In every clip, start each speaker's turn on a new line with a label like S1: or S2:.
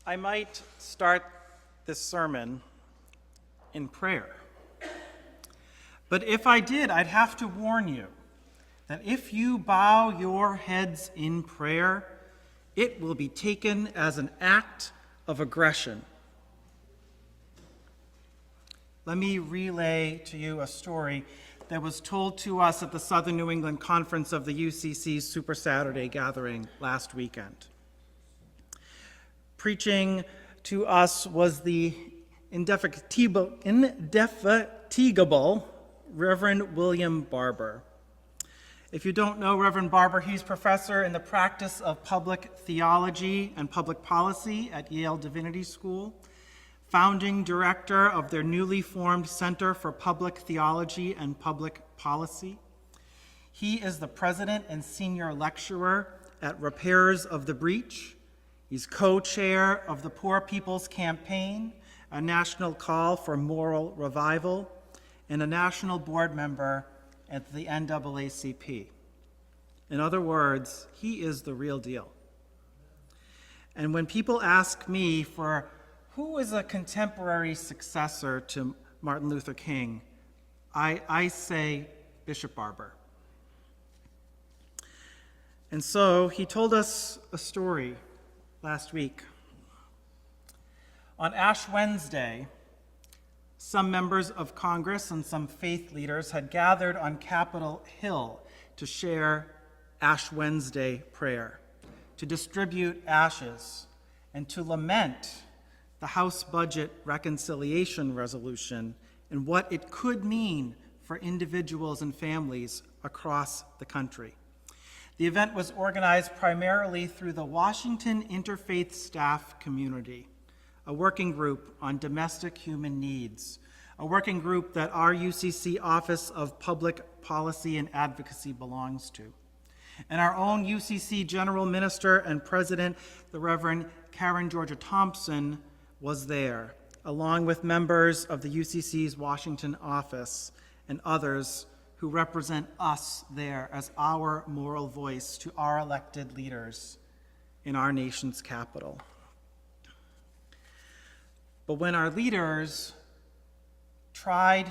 S1: I might start this sermon in prayer. But if I did, I'd have to warn you that if you bow your heads in prayer, it will be taken as an act of aggression. Let me relay to you a story that was told to us at the Southern New England Conference of the UCC's Super Saturday gathering last weekend. Preaching to us was the indefatigable Reverend William Barber. If you don't know Reverend Barber, he's professor in the practice of public theology and public policy at Yale Divinity School, founding director of their newly formed Center for Public Theology and Public Policy. He is the president and senior lecturer at Repairers of the Breach. He's co-chair of the Poor People's Campaign, a national call for moral revival, and a national board member at the NAACP. In other words, he is the real deal. And when people ask me for who is a contemporary successor to Martin Luther King, I say Bishop Barber. And so he told us a story last week. On Ash Wednesday, some members of Congress and some faith leaders had gathered on Capitol Hill to share Ash Wednesday prayer, to distribute ashes, and to lament the House Budget Reconciliation Resolution and what it could mean for individuals and families across the country. The event was organized primarily through the Washington Interfaith Staff Community, a working group on domestic human needs, a working group that our UCC Office of Public Policy and Advocacy belongs to. And our own UCC General Minister and President, the Reverend Karen Georgia Thompson, was there, along with members of the UCC's Washington office and others who represent us there as our moral voice to our elected leaders in our nation's capital. But when our leaders tried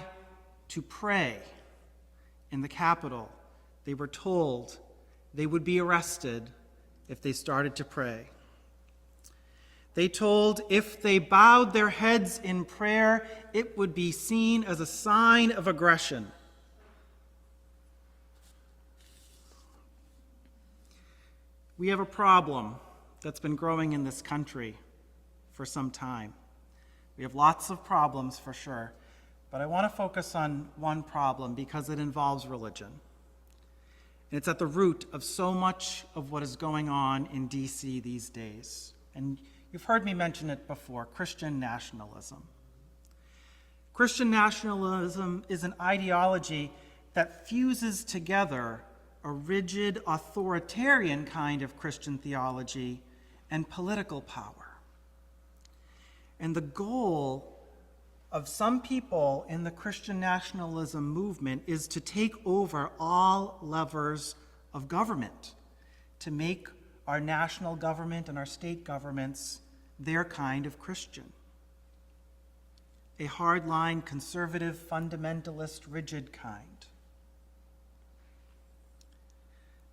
S1: to pray in the Capitol, they were told they would be arrested if they started to pray. They told if they bowed their heads in prayer, it would be seen as a sign of aggression. We have a problem that's been growing in this country for some time. We have lots of problems for sure, but I want to focus on one problem because it involves religion. And it's at the root of so much of what is going on in DC these days. And you've heard me mention it before, Christian nationalism. Christian nationalism is an ideology that fuses together a rigid, authoritarian kind of Christian theology and political power. And the goal of some people in the Christian nationalism movement is to take over all levers of government, to make our national government and our state governments their kind of Christian. A hardline, conservative, fundamentalist, rigid kind.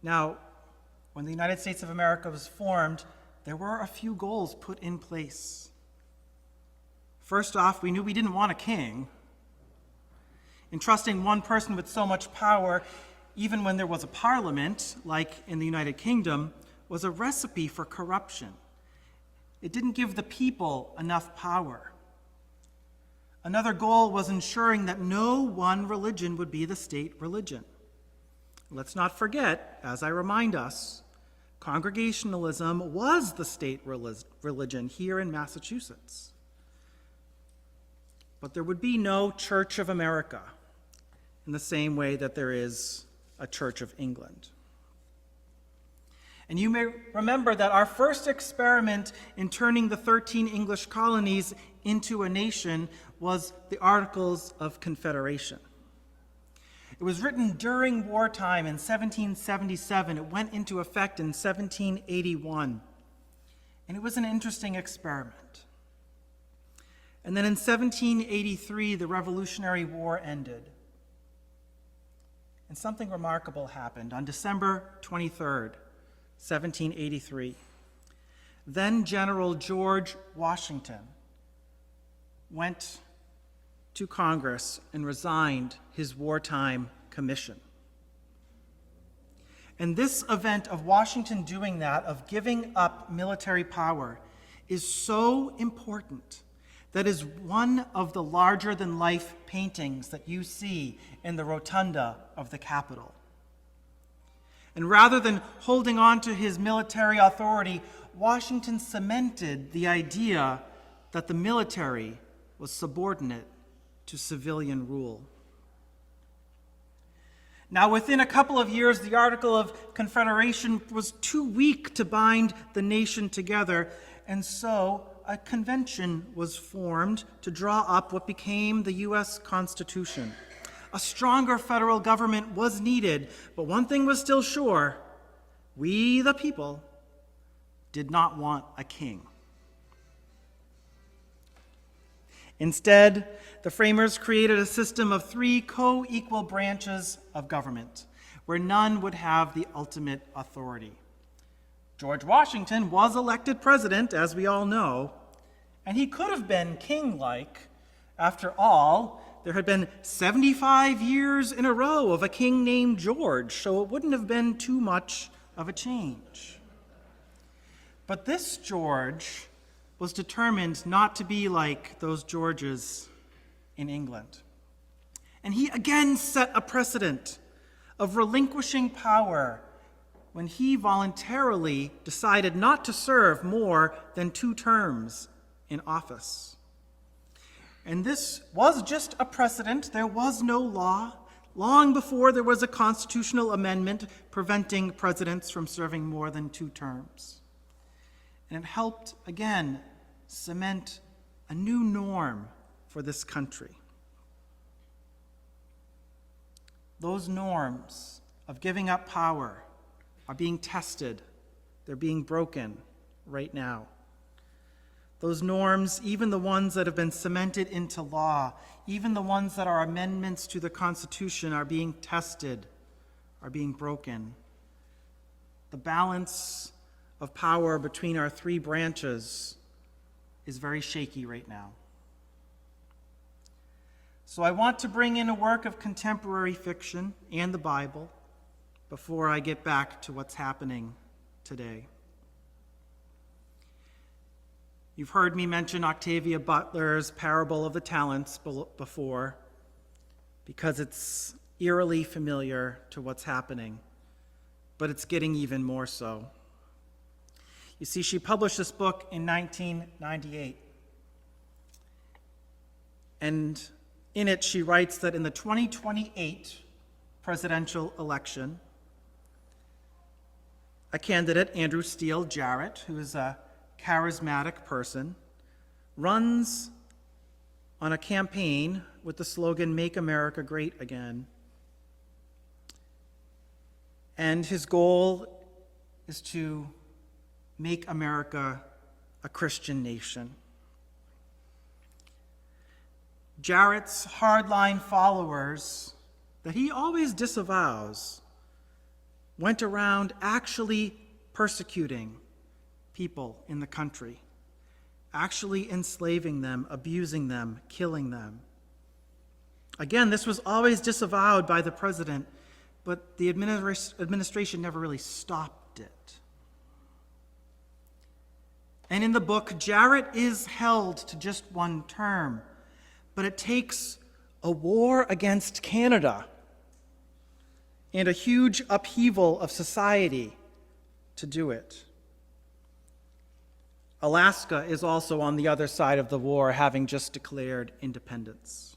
S1: Now, when the United States of America was formed, there were a few goals put in place. First off, we knew we didn't want a king. Entrusting one person with so much power, even when there was a parliament, like in the United Kingdom, was a recipe for corruption. It didn't give the people enough power. Another goal was ensuring that no one religion would be the state religion. Let's not forget, as I remind us, Congregationalism was the state religion here in Massachusetts. But there would be no Church of America in the same way that there is a Church of England. And you may remember that our first experiment in turning the 13 English colonies into a nation was the Articles of Confederation. It was written during wartime in 1777. It went into effect in 1781. And it was an interesting experiment. And then in 1783, the Revolutionary War ended. And something remarkable happened on December 23rd, 1783. Then General George Washington went to Congress and resigned his wartime commission. And this event of Washington doing that, of giving up military power, is so important that is one of the larger-than-life paintings that you see in the rotunda of the Capitol. And rather than holding on to his military authority, Washington cemented the idea that the military was subordinate to civilian rule. Now, within a couple of years, the Article of Confederation was too weak to bind the nation together, and so a convention was formed to draw up what became the U.S. Constitution. A stronger federal government was needed, but one thing was still sure: we, the people, did not want a king. Instead, the framers created a system of 3 co-equal branches of government, where none would have the ultimate authority. George Washington was elected president, as we all know, and he could have been king-like. After all, there had been 75 years in a row of a king named George, so it wouldn't have been too much of a change. But this George was determined not to be like those Georges in England. And he again set a precedent of relinquishing power when he voluntarily decided not to serve more than 2 terms in office. And this was just a precedent. There was no law. Long before there was a constitutional amendment preventing presidents from serving more than 2 terms. And it helped, again, cement a new norm for this country. Those norms of giving up power are being tested. They're being broken right now. Those norms, even the ones that have been cemented into law, even the ones that are amendments to the Constitution, are being tested, are being broken. The balance of power between our 3 branches is very shaky right now. So I want to bring in a work of contemporary fiction and the Bible before I get back to what's happening today. You've heard me mention Octavia Butler's Parable of the Talents before, because it's eerily familiar to what's happening, but it's getting even more so. You see, she published this book in 1998. And in it, she writes that in the 2028 presidential election, a candidate, Andrew Steele Jarrett, who is a charismatic person, runs on a campaign with the slogan, "Make America Great Again." And his goal is to make America a Christian nation. Jarrett's hardline followers, that he always disavows, went around actually persecuting people in the country, actually enslaving them, abusing them, killing them. Again, this was always disavowed by the president, but the administration never really stopped it. And in the book, Jarrett is held to just 1 term, but it takes a war against Canada and a huge upheaval of society to do it. Alaska is also on the other side of the war, having just declared independence.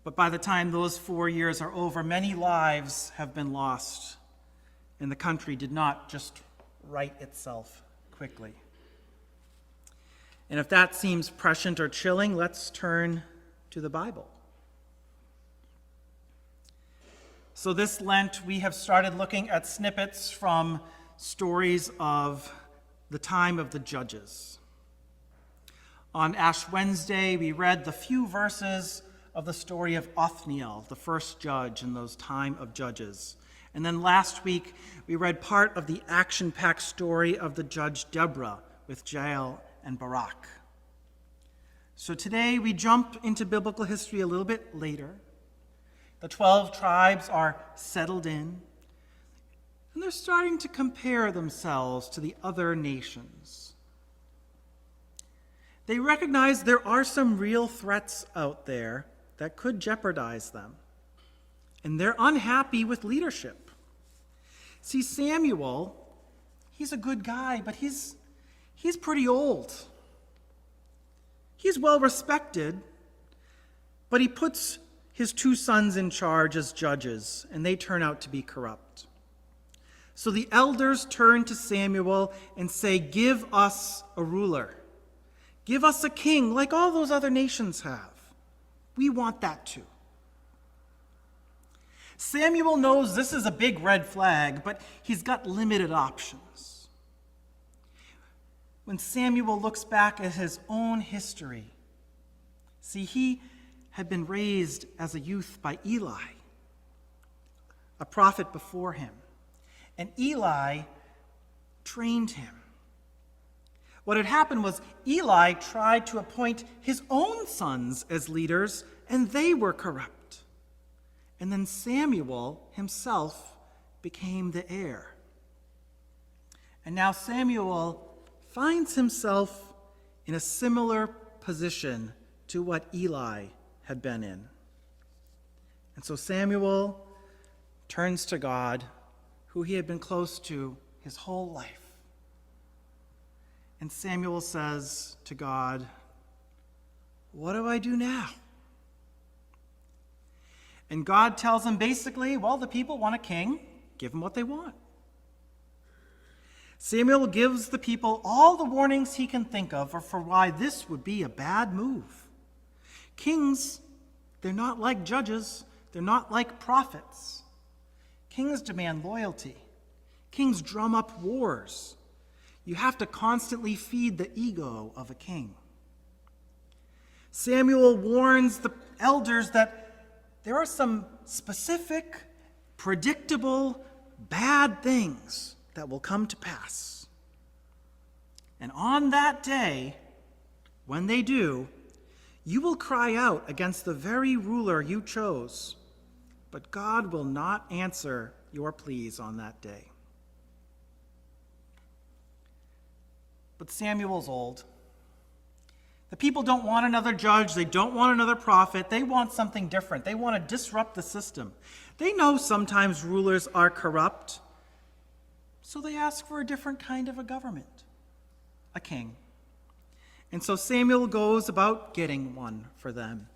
S1: But by the time those 4 years are over, many lives have been lost, and the country did not just right itself quickly. And if that seems prescient or chilling, let's turn to the Bible. So this Lent, we have started looking at snippets from stories of the time of the judges. On Ash Wednesday, we read the few verses of the story of Othniel, the first judge in those time of judges. And then last week, we read part of the action-packed story of the judge Deborah with Jael and Barak. So today, we jump into biblical history a little bit later. The 12 tribes are settled in, and they're starting to compare themselves to the other nations. They recognize there are some real threats out there that could jeopardize them, and they're unhappy with leadership. See, Samuel, he's a good guy, but he's pretty old. He's well respected, but he puts his 2 sons in charge as judges, and they turn out to be corrupt. So the elders turn to Samuel and say, "Give us a ruler. Give us a king like all those other nations have. We want that too." Samuel knows this is a big red flag, but he's got limited options. When Samuel looks back at his own history, see, he had been raised as a youth by Eli, a prophet before him, and Eli trained him. What had happened was Eli tried to appoint his own sons as leaders, and they were corrupt. And then Samuel himself became the heir. And now Samuel finds himself in a similar position to what Eli had been in. And so Samuel turns to God, who he had been close to his whole life. And Samuel says to God, "What do I do now?" And God tells him basically, well, the people want a king, give them what they want. Samuel gives the people all the warnings he can think of for why this would be a bad move. Kings, they're not like judges. They're not like prophets. Kings demand loyalty. Kings drum up wars. You have to constantly feed the ego of a king. Samuel warns the elders that there are some specific, predictable, bad things that will come to pass. And on that day, when they do, you will cry out against the very ruler you chose, but God will not answer your pleas on that day. But Samuel's old. The people don't want another judge. They don't want another prophet. They want something different. They want to disrupt the system. They know sometimes rulers are corrupt, so they ask for a different kind of a government, a king. And so Samuel goes about getting one for them.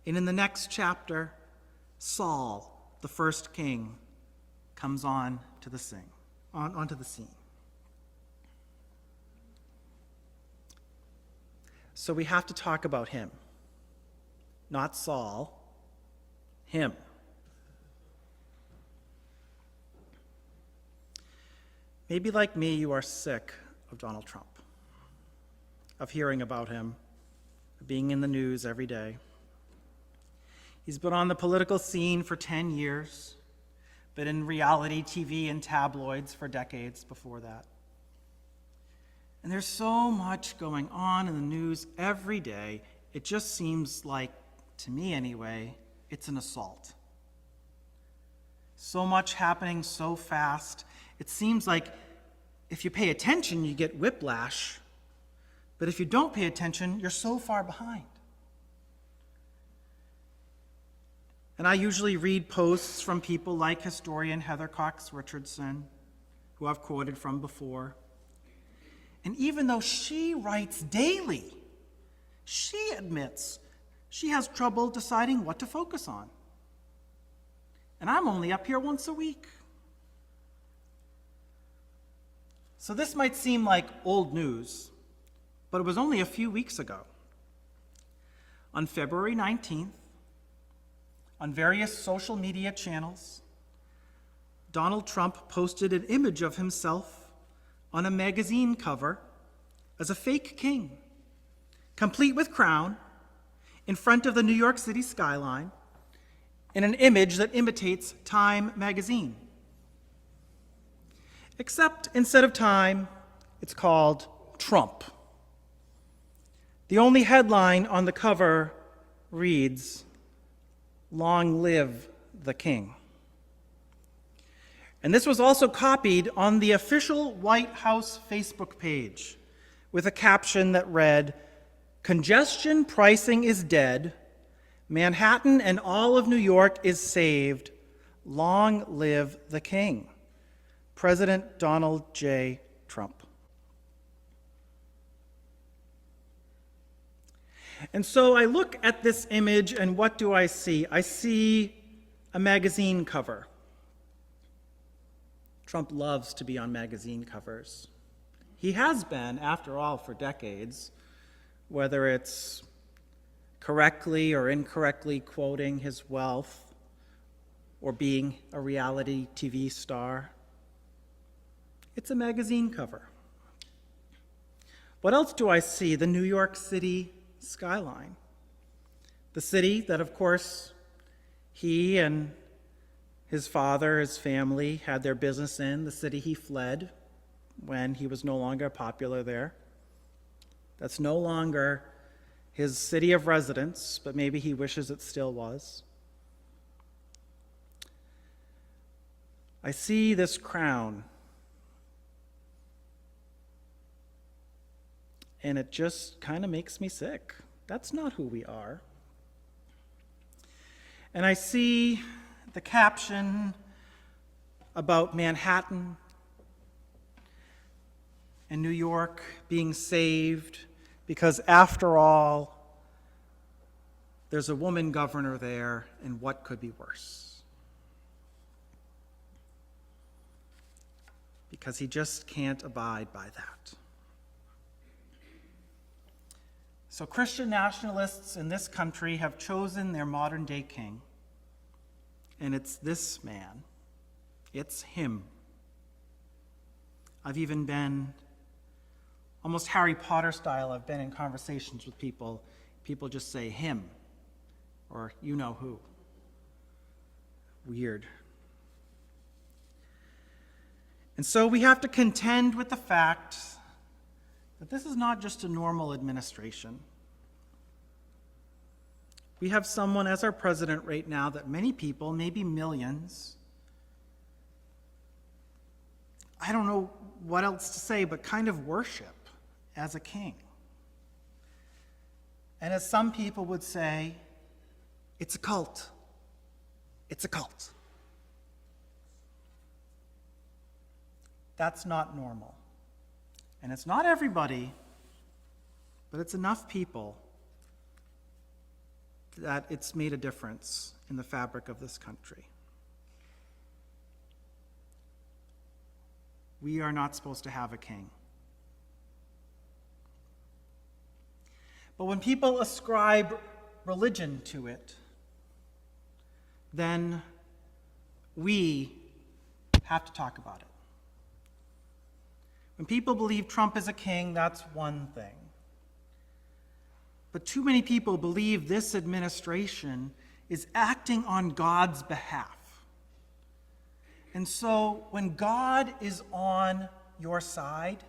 S1: And in the next chapter, Saul, the first king, comes onto the scene. So we have to talk about him. Not Saul, him. Maybe like me, you are sick of Donald Trump, of hearing about him, of being in the news every day. He's been on the political scene for 10 years, been in reality TV and tabloids for decades before that. And there's so much going on in the news every day, it just seems like, to me anyway, it's an assault. So much happening so fast. It seems like if you pay attention, you get whiplash. But if you don't pay attention, you're so far behind. And I usually read posts from people like historian Heather Cox Richardson, who I've quoted from before. And even though she writes daily, she admits she has trouble deciding what to focus on. And I'm only up here once a week. So this might seem like old news, but it was only a few weeks ago. On February 19th, on various social media channels, Donald Trump posted an image of himself on a magazine cover as a fake king, complete with crown, in front of the New York City skyline, in an image that imitates Time magazine. Except instead of Time, it's called Trump. The only headline on the cover reads, "Long live the King." And this was also copied on the official White House Facebook page with a caption that read, "Congestion pricing is dead. Manhattan and all of New York is saved. Long live the King. President Donald J. Trump." And so I look at this image, and what do I see? I see a magazine cover. Trump loves to be on magazine covers. He has been, after all, for decades, whether it's correctly or incorrectly quoting his wealth or being a reality TV star. It's a magazine cover. What else do I see? The New York City skyline. The city that, of course, he and his father, his family, had their business in, the city he fled when he was no longer popular there. That's no longer his city of residence, but maybe he wishes it still was. I see this crown, and it just kind of makes me sick. That's not who we are. And I see the caption about Manhattan and New York being saved because, after all, there's a woman governor there, and what could be worse? Because he just can't abide by that. So Christian nationalists in this country have chosen their modern-day king, and it's this man. It's him. I've even been, almost Harry Potter style, I've been in conversations with people. People just say him, or you know who. Weird. And so we have to contend with the fact that this is not just a normal administration. We have someone as our president right now that many people, maybe millions, I don't know what else to say, but kind of worship as a king. And as some people would say, it's a cult. It's a cult. That's not normal. And it's not everybody, but it's enough people that it's made a difference in the fabric of this country. We are not supposed to have a king. But when people ascribe religion to it, then we have to talk about it. When people believe Trump is a king, that's one thing. But too many people believe this administration is acting on God's behalf. And so when God is on your side,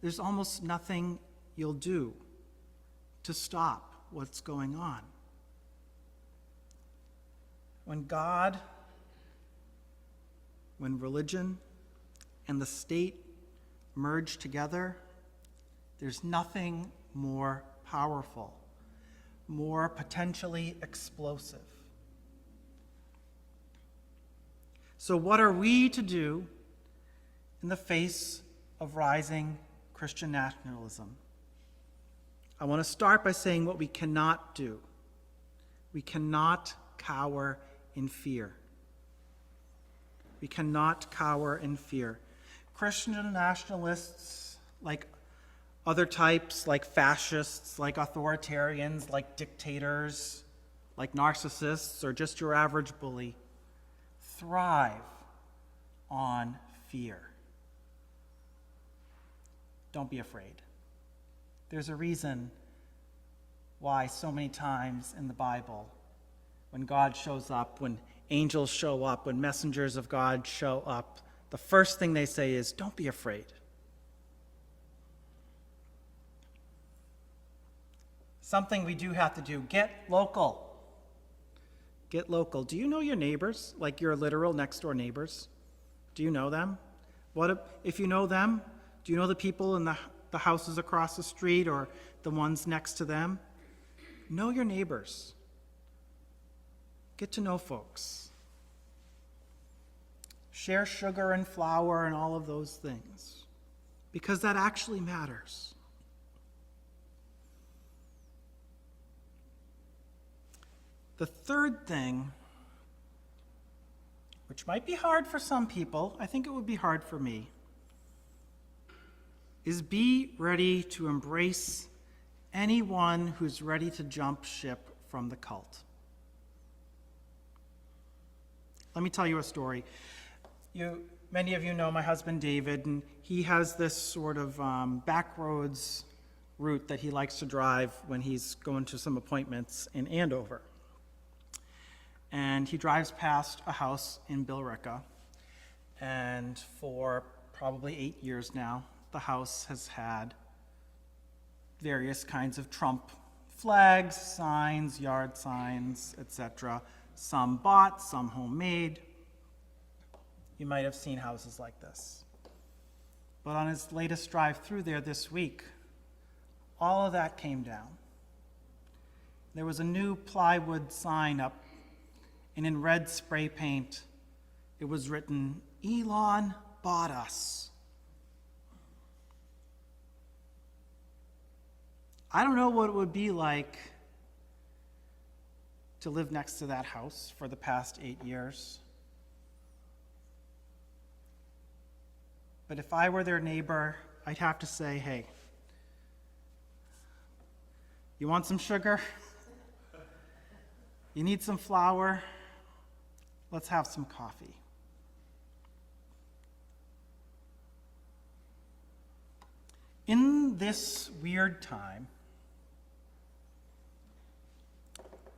S1: there's almost nothing you'll do to stop what's going on. When God, when religion and the state merge together, there's nothing more powerful, more potentially explosive. So what are we to do in the face of rising Christian nationalism? I want to start by saying what we cannot do. We cannot cower in fear. We cannot cower in fear. Christian nationalists, like other types, like fascists, like authoritarians, like dictators, like narcissists, or just your average bully, thrive on fear. Don't be afraid. There's a reason why so many times in the Bible, when God shows up, when angels show up, when messengers of God show up, the first thing they say is, don't be afraid. Something we do have to do, get local. Get local. Do you know your neighbors, like your literal next door neighbors? Do you know them? What if you know them? Do you know the people in the houses across the street or the ones next to them? Know your neighbors. Get to know folks. Share sugar and flour and all of those things, because that actually matters. The third thing, which might be hard for some people, I think it would be hard for me, is be ready to embrace anyone who's ready to jump ship from the cult. Let me tell you a story. Many of you know my husband David, and he has this sort of backroads route that he likes to drive when he's going to some appointments in Andover. And he drives past a house in Billerica, and for probably 8 years now, the house has had various kinds of Trump flags, signs, yard signs, etc. Some bought, some homemade. You might have seen houses like this. But on his latest drive through there this week, all of that came down. There was a new plywood sign up, and in red spray paint, it was written, "Elon bought us." I don't know what it would be like to live next to that house for the past 8 years. But if I were their neighbor, I'd have to say, hey, you want some sugar? You need some flour? Let's have some coffee. In this weird time,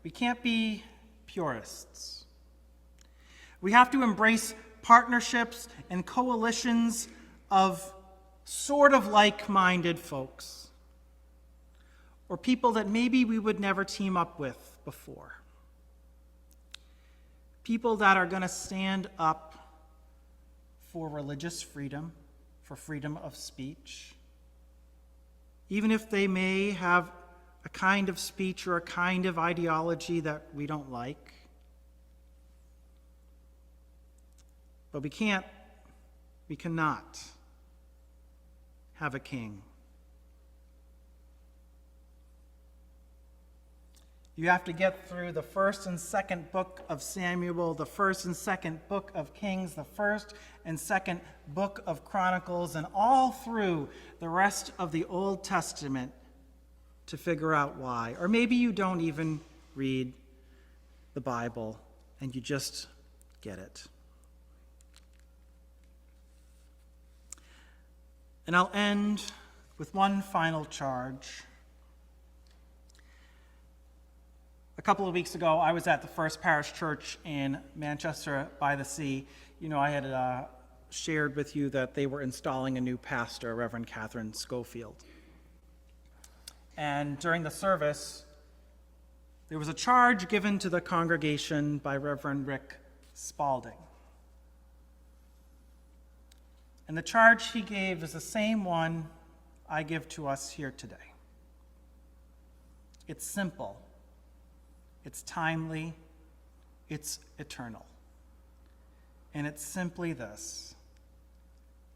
S1: we can't be purists. We have to embrace partnerships and coalitions of sort of like-minded folks, or people that maybe we would never team up with before. People that are going to stand up for religious freedom, for freedom of speech, even if they may have a kind of speech or a kind of ideology that we don't like. But we cannot have a king. You have to get through the first and second book of Samuel, the first and second book of Kings, the first and second book of Chronicles, and all through the rest of the Old Testament to figure out why. Or maybe you don't even read the Bible and you just get it. And I'll end with one final charge. A couple of weeks ago, I was at the First Parish Church in Manchester by the Sea. You know, I had shared with you that they were installing a new pastor, Reverend Catherine Schofield. And during the service, there was a charge given to the congregation by Reverend Rick Spalding. And the charge he gave is the same one I give to us here today. It's simple. It's timely, it's eternal. And it's simply this: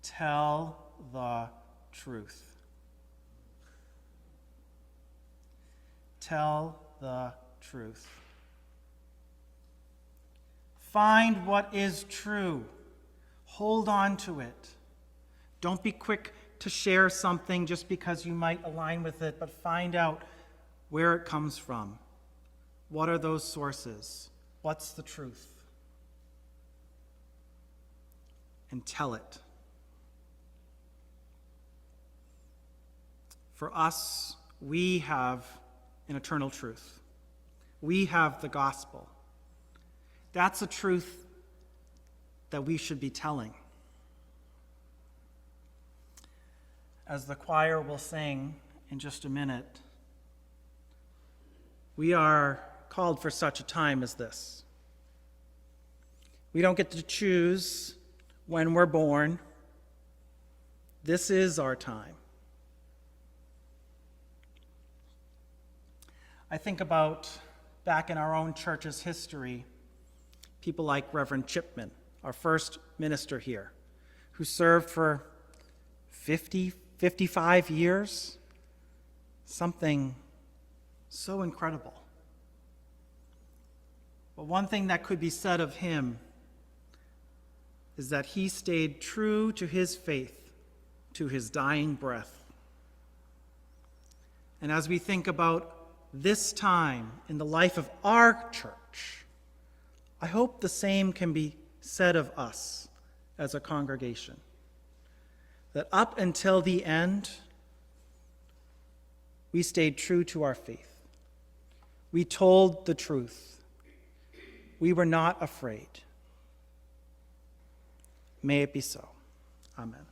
S1: tell the truth. Tell the truth. Find what is true. Hold on to it. Don't be quick to share something just because you might align with it, but find out where it comes from. What are those sources? What's the truth? and tell it. For us, we have an eternal truth. We have the gospel. That's a truth that we should be telling. As the choir will sing in just a minute, we are called for such a time as this. We don't get to choose when we're born. This is our time. I think about back in our own church's history, people like Reverend Chipman, our first minister here, who served for 55 years, something so incredible. But one thing that could be said of him is that he stayed true to his faith to his dying breath. And as we think about this time in the life of our church, I hope the same can be said of us as a congregation. That up until the end, we stayed true to our faith. We told the truth. We were not afraid. May it be so. Amen.